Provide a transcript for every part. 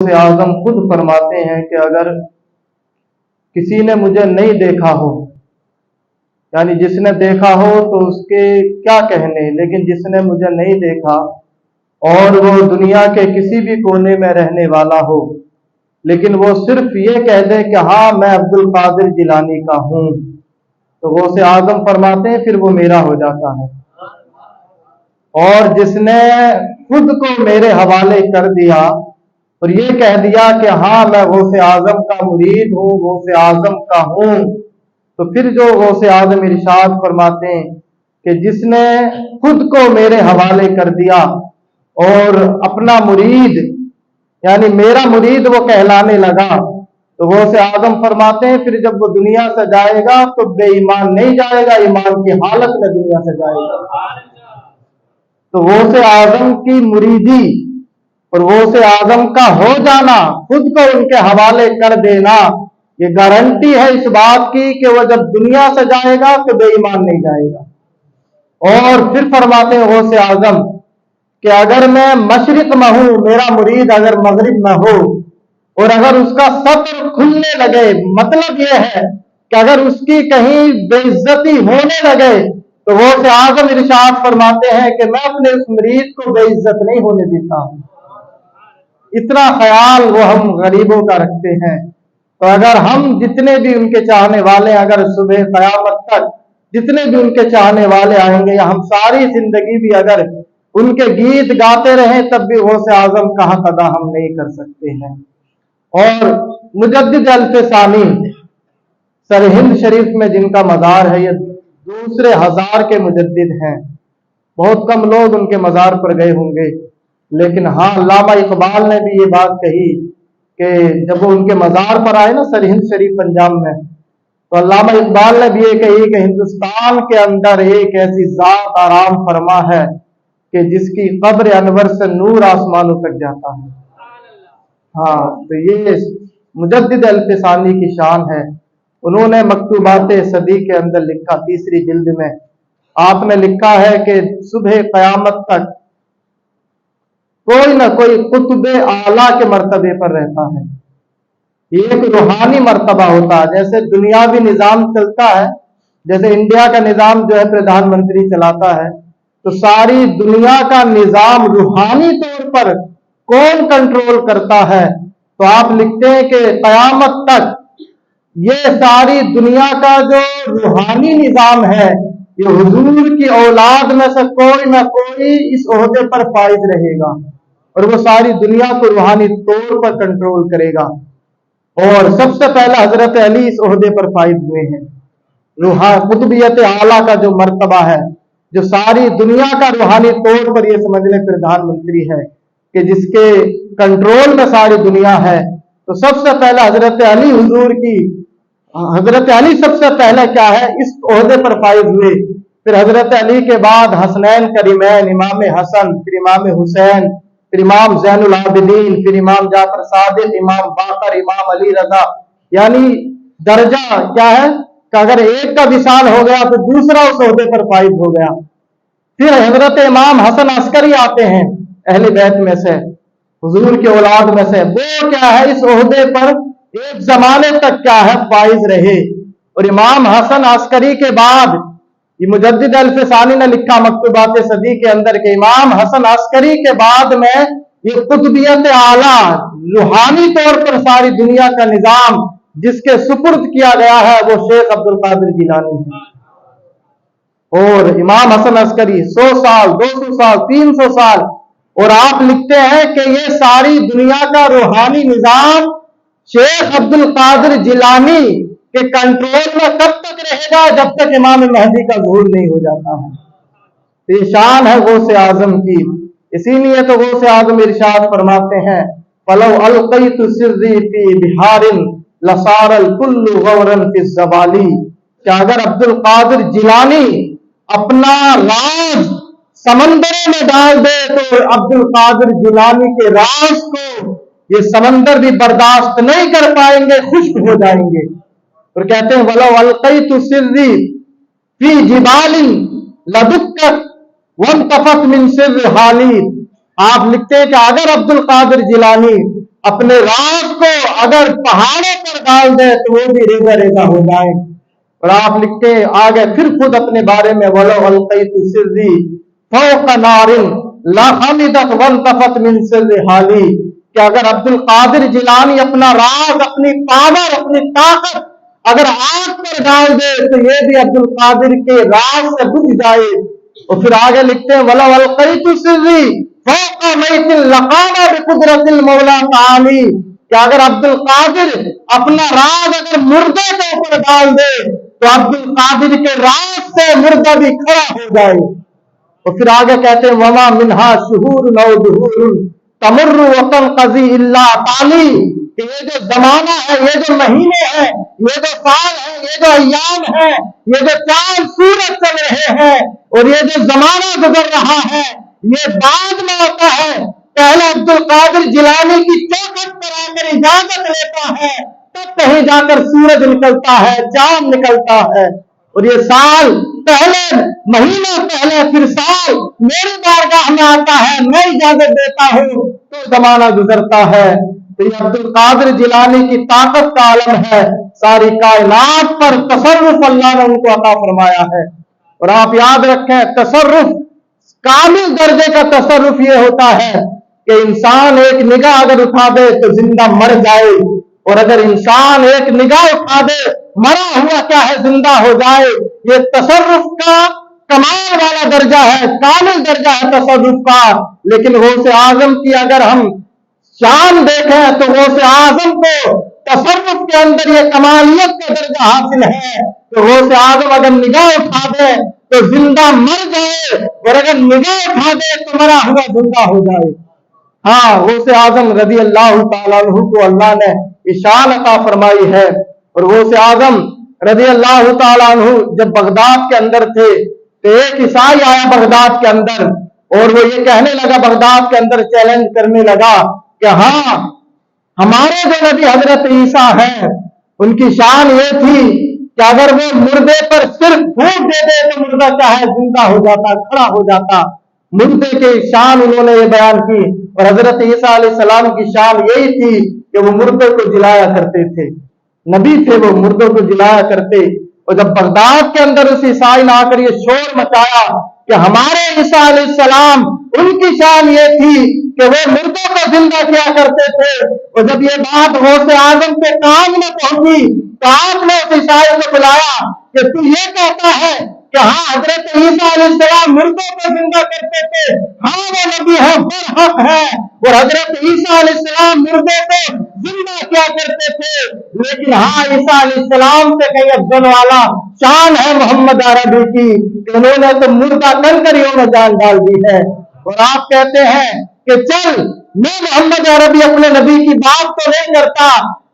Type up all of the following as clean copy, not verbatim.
غوث اعظم خود فرماتے ہیں کہ اگر کسی نے مجھے نہیں دیکھا ہو، یعنی جس نے دیکھا ہو تو اس کے کیا کہنے، لیکن جس نے مجھے نہیں دیکھا اور وہ دنیا کے کسی بھی کونے میں رہنے والا ہو، لیکن وہ صرف یہ کہہ دے کہ ہاں میں عبد القادر جیلانی کا ہوں، تو غوث اعظم فرماتے ہیں پھر وہ میرا ہو جاتا ہے۔ اور جس نے خود کو میرے حوالے کر دیا اور یہ کہہ دیا کہ ہاں میں غوث اعظم کا مرید ہوں، غوث اعظم کا ہوں، تو پھر جو غوث اعظم ارشاد فرماتے ہیں کہ جس نے خود کو میرے حوالے کر دیا اور اپنا مرید یعنی میرا مرید وہ کہلانے لگا، تو غوث اعظم فرماتے ہیں پھر جب وہ دنیا سے جائے گا تو بے ایمان نہیں جائے گا، ایمان کی حالت میں دنیا سے جائے گا۔ تو غوث اعظم کی مریدی اور غوث اعظم کا ہو جانا، خود کو ان کے حوالے کر دینا، یہ گارنٹی ہے اس بات کی کہ وہ جب دنیا سے جائے گا تو بے ایمان نہیں جائے گا۔ اور پھر فرماتے ہیں غوث اعظم کہ اگر میں مشرق میں ہوں، میرا مرید اگر مغرب میں ہو اور اگر اس کا سطر کھلنے لگے، مطلب یہ ہے کہ اگر اس کی کہیں بے عزتی ہونے لگے تو غوث اعظم ارشاد فرماتے ہیں کہ میں اپنے اس مرید کو بے عزت نہیں ہونے دیتا ہوں۔ اتنا خیال وہ ہم غریبوں کا رکھتے ہیں۔ تو اگر ہم جتنے بھی ان کے چاہنے والے، اگر صبح قیامت تک جتنے بھی ان کے چاہنے والے آئیں گے، یا ہم ساری زندگی بھی اگر ان کے گیت گاتے رہیں تب بھی غوث اعظم کا حق ادا ہم نہیں کر سکتے ہیں۔ اور مجدد الف ثانی سرہند شریف میں جن کا مزار ہے، یہ دوسرے ہزار کے مجدد ہیں۔ بہت کم لوگ ان کے مزار پر گئے ہوں گے، لیکن ہاں علامہ اقبال نے بھی یہ بات کہی کہ جب وہ ان کے مزار پر آئے نا سرہند شریف پنجاب میں، تو علامہ اقبال نے بھی یہ کہی کہ ہندوستان کے اندر ایک ایسی ذات آرام فرما ہے کہ جس کی قبر انور سے نور آسمانوں تک جاتا ہے۔ ہاں، تو یہ مجدد الف ثانی کی شان ہے۔ انہوں نے مکتوبات صدی کے اندر لکھا، تیسری جلد میں آپ نے لکھا ہے کہ صبح قیامت تک کوئی نہ کوئی قطب اعلیٰ کے مرتبے پر رہتا ہے۔ یہ ایک روحانی مرتبہ ہوتا ہے۔ جیسے دنیاوی نظام چلتا ہے، جیسے انڈیا کا نظام جو ہے پردھان منتری چلاتا ہے، تو ساری دنیا کا نظام روحانی طور پر کون کنٹرول کرتا ہے؟ تو آپ لکھتے ہیں کہ قیامت تک یہ ساری دنیا کا جو روحانی نظام ہے، یہ حضور کی اولاد میں سے کوئی نہ کوئی اس عہدے پر فائز رہے گا اور وہ ساری دنیا کو روحانی طور پر کنٹرول کرے گا۔ اور سب سے پہلا حضرت علی اس عہدے پر فائز ہوئے ہیں۔ قطبیت اعلیٰ کا جو مرتبہ ہے، جو ساری دنیا کا روحانی طور پر یہ سمجھ لیں پردھان منتری ہے کہ جس کے کنٹرول میں ساری دنیا ہے، تو سب سے پہلا حضرت علی حضور کی حضرت علی سب سے پہلے کیا ہے اس عہدے پر فائز ہوئے۔ پھر حضرت علی کے بعد حسنین کریمین، امام حسن، پھر امام حسین، پھر امام زین العابدین، پھر امام جعفر صادق، امام باقر، امام علی رضا، یعنی درجہ کیا ہے کہ اگر ایک کا وصال ہو گیا تو دوسرا اس عہدے پر فائز ہو گیا۔ پھر حضرت امام حسن عسکری آتے ہیں اہل بیت میں سے، حضور کی اولاد میں سے، وہ کیا ہے اس عہدے پر ایک زمانے تک کیا ہے فائز رہے۔ اور امام حسن عسکری کے بعد یہ مجدد الف ثانی نے لکھا مکتوبات صدی کے اندر کہ امام حسن عسکری کے بعد میں یہ قطبیت اعلیٰ روحانی طور پر ساری دنیا کا نظام جس کے سپرد کیا گیا ہے وہ شیخ عبد القادر جیلانی ہے۔ اور امام حسن عسکری 100 سال، 200 سال، 300 سال، اور آپ لکھتے ہیں کہ یہ ساری دنیا کا روحانی نظام شیخ عبد القادر جیلانی کے کنٹرول میں کب تک رہے گا؟ جب تک امام مہدی کا ظہور نہیں ہو جاتا ہے۔ یہ شان ہے غوث اعظم کی۔ اسی لیے تو غوث اعظم ارشاد فرماتے ہیں فَلَوْ أَلْقَيْتُ سِرِّي فِي بِحَارٍ لَصَارَ الْكُلُّ غَوْرًا فِي الزَّوَالِ، کہ اگر عبد القادر جیلانی اپنا راز سمندروں میں ڈال دے تو عبد القادر جیلانی کے راز کو یہ سمندر بھی برداشت نہیں کر پائیں گے، خشک ہو جائیں گے۔ اور کہتے ہیں وَلَوْ أَلْقَيْتُ سِرِّي فِي جِبَالٍ لَدُكَّتْ وَانْتَفَتْ مِنْ سِرِّ حَالِي، آپ لکھتے ہیں کہ اگر عبد القادر جیلانی اپنے راز کو اگر پہاڑوں پر ڈال دے تو وہ بھی ریزہ ریزہ ہو جائے. اور آپ لکھتے ہیں آگے پھر خود اپنے بارے میں وَلَوْ أَلْقَيْتُ سِرِّي فَوْقَ نَارٍ لَخَمِدَتْ وَانْتَفَتْ مِنْ سِرِّ حَالِي کہ اگر عبد القادر جیلانی اپنا راز، اپنی پاور، اپنی طاقت اگر آگ پر ڈال دے تو یہ بھی عبد القادر کے راز سے بجھ جائے. اور پھر آگے لکھتے ہیں وَلَوْ أَلْقَيْتُ سِرِّي فَوْقَ مَيْتٍ لَقَامَ بِقُدْرَةِ الْمَوْلَىٰ تَعَالِي کہ اگر عبد القادر اپنا راز اگر مردے کے اوپر ڈال دے تو عبد القادر کے راز سے مردہ بھی کھڑا ہو جائے. اور پھر آگے کہتے ہیں وَمَا مِنْهَا شُهُورٌ أَوْ دُهُورٌ تَمُرُّ وَتَنْقَضِي إِلَّا تَعْلِي کہ یہ جو زمانہ ہے، یہ جو مہینے ہیں، یہ جو سال ہیں، یہ جو ایام ہیں، یہ جو چاند سورج چل رہے ہیں اور یہ جو زمانہ گزر رہا ہے یہ بعد میں ہوتا ہے. پہلے عبد القادر جیلانی کی چوکھٹ پر آ کر اجازت لیتا ہے تب کہیں جا کر سورج نکلتا ہے، چاند نکلتا ہے. اور یہ سال پہلے، مہینہ پہلے، پھر سال میری بارگاہ میں آتا ہے، میں اجازت دیتا ہوں تو زمانہ گزرتا ہے. تو یہ عبد القادر جیلانی کی طاقت کا عالم ہے. ساری کائنات پر تصرف اللہ نے ان کو عطا فرمایا ہے. اور آپ یاد رکھیں تصرف، کامل درجے کا تصرف یہ ہوتا ہے کہ انسان ایک نگاہ اگر اٹھا دے تو زندہ مر جائے، اور اگر انسان ایک نگاہ اٹھا دے مرا ہوا کیا ہے زندہ ہو جائے. یہ تصرف کا کمال والا درجہ ہے، کامل درجہ ہے تصرف کا. لیکن غوث اعظم کی اگر ہم شان دیکھیں تو غوث اعظم کو تصرف کے اندر یہ کمالیت کا درجہ حاصل ہے کہ غوث اعظم اگر نگاہ اٹھا دے تو زندہ مر جائے، اور اگر نگاہ اٹھا دے تو مرا ہوا زندہ ہو جائے. ہاں غوث اعظم رضی اللہ تعالیٰ عنہ کو اللہ نے شان عطا فرمائی ہے. اور غوث اعظم رضی اللہ تعالیٰ عنہ جب بغداد کے اندر تھے تو ایک عیسائی آیا بغداد کے اندر اور وہ یہ کہنے لگا، بغداد کے اندر چیلنج کرنے لگا کہ ہاں ہمارے جو نبی حضرت عیسیٰ ہیں ان کی شان یہ تھی کہ اگر وہ مردے پر صرف پھونک دے دے تو مردہ چاہے زندہ ہو جاتا، کھڑا ہو جاتا. مردے کی شان انہوں نے یہ بیان کی. اور حضرت عیسیٰ علیہ السلام کی شان یہی تھی کہ وہ مردے کو جلایا کرتے تھے، نبی تھے، وہ مردوں کو جلایا کرتے. اور جب بغداد کے اندر اس عیسائی نے آ کر یہ شور مچایا کہ ہمارے عیسیٰ علیہ السلام ان کی شان یہ تھی کہ وہ مردوں کو زندہ کیا کرتے تھے، اور جب یہ بات غوث اعظم کے کان میں پہنچی تو آپ نے اس عیسائی کو بلایا کہ تو یہ کہتا ہے کہ ہاں حضرت عیسیٰ علیہ السلام مردوں کو زندہ کرتے تھے، ہاں وہ نبی ہے، برحق ہے، اور حضرت عیسیٰ علیہ السلام مردوں کو زندہ کیا کرتے تھے. لیکن ہاں عیسیٰ علیہ السلام سے کئی افضل والا شان ہے محمد عربی کی کہ انہوں نے تو مردہ کنکریوں میں جان ڈال دی ہے. اور آپ کہتے ہیں کہ چل میں محمد عربی اپنے نبی کی بات تو نہیں کرتا،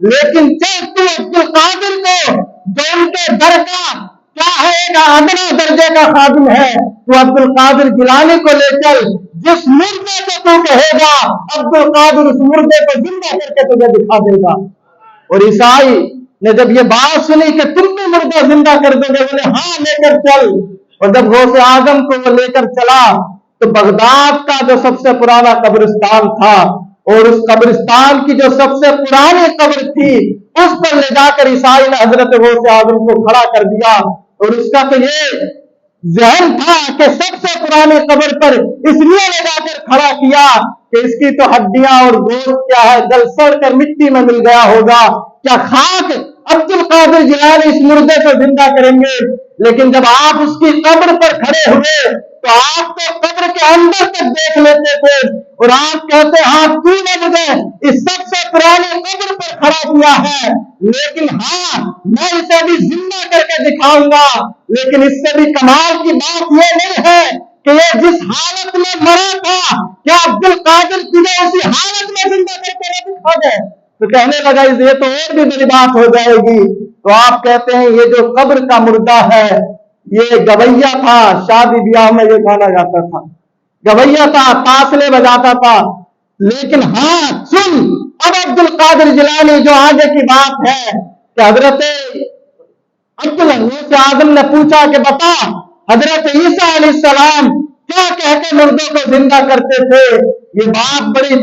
لیکن چل تو عبد القادر کو جو ان کے در کا کیا ہے ایک ادنا درجے کا خادم ہے، تو عبد القادر جیلانی کو لے چل، جس مردے کو تو کہے گا عبد القادر اس مردے کو زندہ کر کے تجھے دکھا دے گا. اور عیسائی نے جب یہ بات سنی کہ تم بھی مردہ زندہ کر دو گے، بولے ہاں لے کر چل. اور جب غوث اعظم کو وہ لے کر چلا تو بغداد کا جو سب سے پرانا قبرستان تھا اور اس قبرستان کی جو سب سے پرانی قبر تھی اس پر لے جا کر عیسائی نے حضرت غوث اعظم کو کھڑا کر دیا. اور اس کا تو یہ ذہن تھا کہ سب سے پرانی قبر پر اس لیے لے جا کر کھڑا کیا کہ اس کی تو ہڈیاں اور گوشت کیا ہے جل سڑ کر مٹی میں مل گیا ہوگا، کیا خاک عبد القادر جیلانی اس مردے کو زندہ کریں گے. لیکن جب آپ اس کی قبر پر کھڑے ہوئے تو آپ تو قبر کے اندر تک دیکھ لیتے تھے اور آپ کہتے ہاں تو نے مجھے اس سب سے پرانی قبر پر کھڑا کیا ہے، لیکن ہاں میں اسے بھی زندہ کر کے دکھاؤں گا. لیکن اس سے بھی کمال کی بات یہ نہیں ہے کہ یہ جس حالت میں مرا تھا کیا عبد القادر تجھے اسی حالت میں زندہ کر کے نہ دکھا دے. تو کہنے لگا یہ تو اور بھی بڑی بات ہو جائے گی. تو آپ کہتے ہیں یہ جو قبر کا مردہ ہے یہ گویا تھا، شادی بیاہ میں یہ گانا گاتا تھا، گویا تھا، تاسلے بجاتا تھا. لیکن ہاں سن اب عبد القادر جیلانی جو آگے کی بات ہے کہ حضرت غوث اعظم نے پوچھا کہ بتا حضرت عیسیٰ علیہ السلام کیا کہہ کے مردوں کو زندہ کرتے تھے. یہ بات بڑی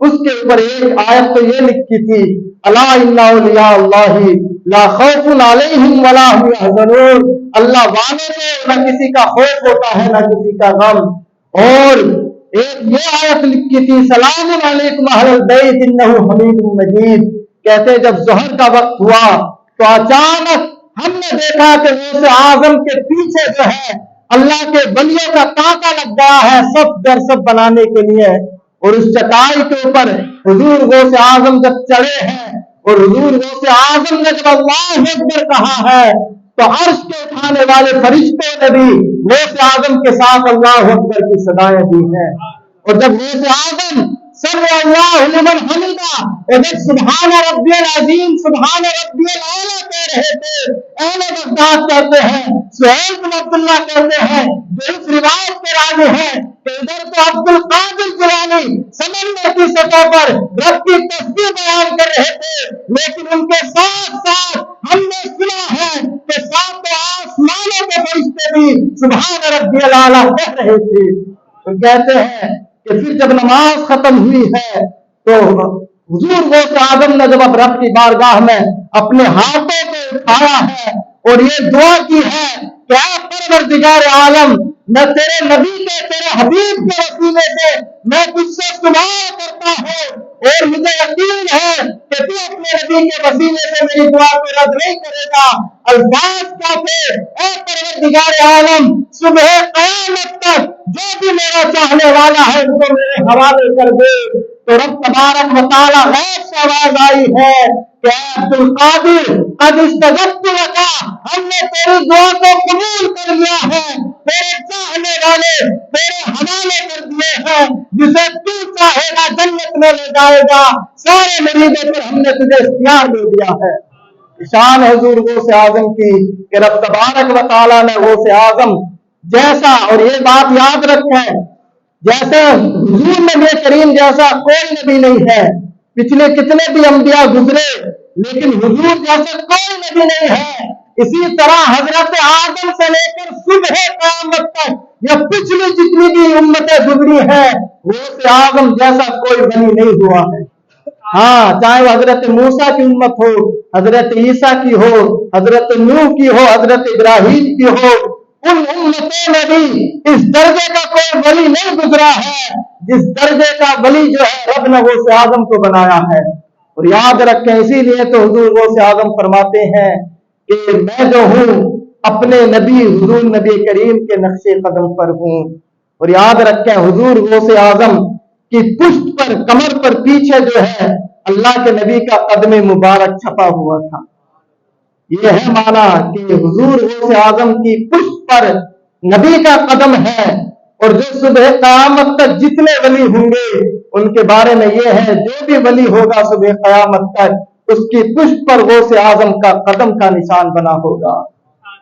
اس کے اوپر ایک آیت تو یہ لکھی تھی الا ان اولیاء اللہ لا خوف علیہم ولا هم يحزنون، اللہ والوں کو نہ کسی کا خوف ہوتا ہے نہ کسی کا غم. اور ایک یہ آیت لکھی تھی سلام علیکم اہل البیت انہ حمید مجید. کہتے جب ظہر کا وقت ہوا تو اچانک ہم نے دیکھا کہ غوث اعظم کے پیچھے جو ہے اللہ کے ولیوں کا تاکہ لگ گیا ہے صف در صف بنانے کے لیے. اور اس چٹائی کے اوپر حضور غوث اعظم جب چڑھے ہیں اور حضور غوث اعظم نے جب اللہ اکبر کہا ہے تو عرش کے اٹھانے والے فرشتوں نے بھی غوث اعظم کے ساتھ اللہ اکبر کی صدائیں دی ہیں. اور جب غوث اعظم سمع اللہ لمن حمدہ اور جب سبحان ربی العظیم سبحان ربی الاعلیٰ کہہ رہے تھے، اہل بغداد کہتے ہیں، سہیل بن عبداللہ کہتے ہیں جو اس روایت کے راوی ہیں کہ ادھر تو عبد القادر جیلانی سمندر کی سطح پر رب کی تسبیح بیان کر رہے تھے، لیکن ان کے ساتھ ساتھ ہم نے سنا ہے کہ ساتوں آسمانوں کے فرشتے بھی سبحان ربی الاعلیٰ کہہ رہے تھے. تو کہتے ہیں کہ پھر جب نماز ختم ہوئی ہے تو حضور غوث اعظم نے جب اب رب کی بارگاہ میں اپنے ہاتھوں کو اٹھایا ہے اور یہ دعا کی ہے کہ اے پروردگار عالم، میں تیرے نبی کے تیرے حبیب کے وسیلے سے میں تجھ سے دعا کرتا ہوں اور مجھے یقین ہے کہ تو اپنے نبی کے وسیلے سے میری دعا کو رد نہیں کرے گا. الفاظ کیا تھے؟ اے پروردگار عالم، صبح قیامت تک جو بھی میرا چاہنے والا ہے اس کو میرے حوالے کر دے. تو رب تبارک و تعالی غیب سے آواز آئی ہے کہ اے عبد القادر قد استجبت لک، ہم نے تیری دعا کو قبول کر لیا ہے، تیرے چاہنے والے تیرے حوالے کر دیے ہیں، جسے تو چاہے گا جنت میں لے جائے گا. سارے مریدوں پر ہم نے تجھے اختیار دے دیا ہے. شان حضور غوث اعظم کی کہ رب تبارک و تعالیٰ نے غوث اعظم جیسا، اور یہ بات یاد رکھیں، جیسے حضور نبی کریم جیسا کوئی نبی نہیں ہے. پچھلے کتنے بھی انبیاء گزرے لیکن حضور جیسا کوئی نبی نہیں ہے. اسی طرح حضرت آدم سے لے کر صبح قیامت تک یا پچھلی جتنی بھی امتیں گزری ہیں غوث اعظم جیسا کوئی ولی نہیں ہوا ہے. ہاں، چاہے وہ حضرت موسیٰ کی امت ہو، حضرت عیسیٰ کی ہو، حضرت نوح کی ہو، حضرت ابراہیم کی ہو، ان امتوں میں بھی اس درجے کا کوئی ولی نہیں گزرا ہے جس درجے کا ولی جو ہے رب نے غوث اعظم کو بنایا ہے. اور یاد رکھیں، اسی لیے تو حضور غوث اعظم فرماتے ہیں کہ میں جو ہوں اپنے نبی حضور نبی کریم کے نقش قدم پر ہوں. اور یاد رکھیں حضور غوث اعظم کی پشت پر کمر پر پیچھے جو ہے اللہ کے نبی کا قدم مبارک چھپا ہوا تھا. یہ ہے معنی کہ حضور غوث اعظم کی پشت پر نبی کا قدم ہے. اور جو صبح قیامت تک جتنے ولی ہوں گے ان کے بارے میں یہ ہے جو بھی ولی ہوگا صبح قیامت تک اس کی پشت پر غوث اعظم کا قدم کا نشان بنا ہوگا.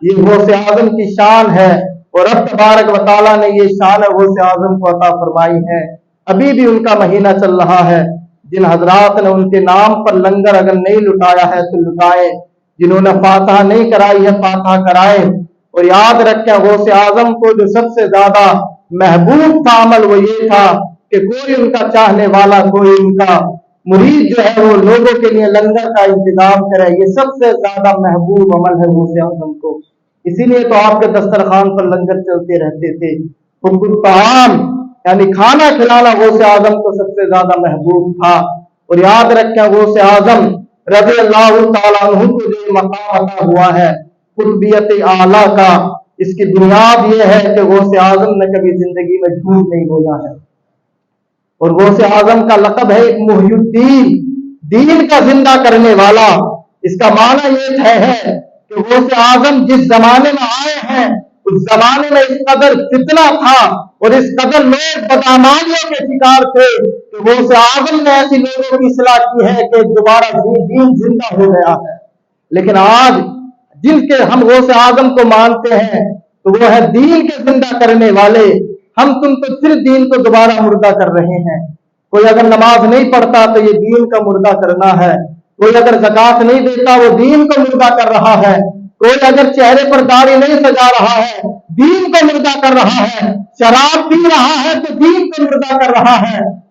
یہ غوث اعظم کی شان ہے اور رب تبارک و تعالیٰ نے یہ شان غوث اعظم کو عطا فرمائی ہے. ابھی بھی ان کا مہینہ چل رہا ہے. جن حضرات نے ان کے نام پر لنگر اگر نہیں لٹایا ہے تو لٹائے، جنہوں نے فاتحہ نہیں کرائی ہے فاتحہ کرائے. اور یاد رکھیں غوث اعظم کو جو سب سے زیادہ محبوب تھا عمل وہ یہ تھا کہ کوئی ان کا چاہنے والا، کوئی ان کا مرید جو ہے وہ لوگوں کے لیے لنگر کا انتظام کرے. یہ سب سے زیادہ محبوب عمل ہے غوث اعظم کو. اسی لیے تو آپ کے دسترخوان پر لنگر چلتے رہتے تھے. حب الطعام یعنی کھانا کھلانا غوث اعظم کو سب سے زیادہ محبوب تھا. اور یاد رکھیں غوث اعظم رضی اللہ تعالیٰ عنہ کو جو مقام عطا ہوا ہے قطبیت اعلیٰ کا، اس کی بنیاد یہ ہے کہ غوث اعظم نے کبھی زندگی میں جھوٹ نہیں بولا ہے. اور غوث اعظم کا لقب ہے ایک محی الدین، دین کا زندہ کرنے والا. اس کا معنی یہ ہے کہ غوث اعظم جس زمانے میں آئے ہیں اس زمانے میں اس قدر فتنہ تھا اور اس قدر لوگ بدعمالیوں کے شکار تھے کہ غوث اعظم نے ایسی لوگوں کی اصلاح کی ہے کہ دوبارہ دین زندہ ہو گیا ہے. لیکن آج جن کے ہم غوث اعظم کو مانتے ہیں تو وہ ہے دین کے زندہ کرنے والے. ہم تم تو صرف دین کو دوبارہ مردہ کر رہے ہیں. کوئی اگر نماز نہیں پڑھتا تو یہ دین کا مردہ کرنا ہے. کوئی اگر زکات نہیں دیتا وہ دین کو مردہ کر رہا ہے. کوئی اگر چہرے پر داڑھی نہیں سجا رہا ہے دین کو مردہ کر رہا ہے. شراب پی رہا ہے تو دین کو مردہ کر رہا ہے.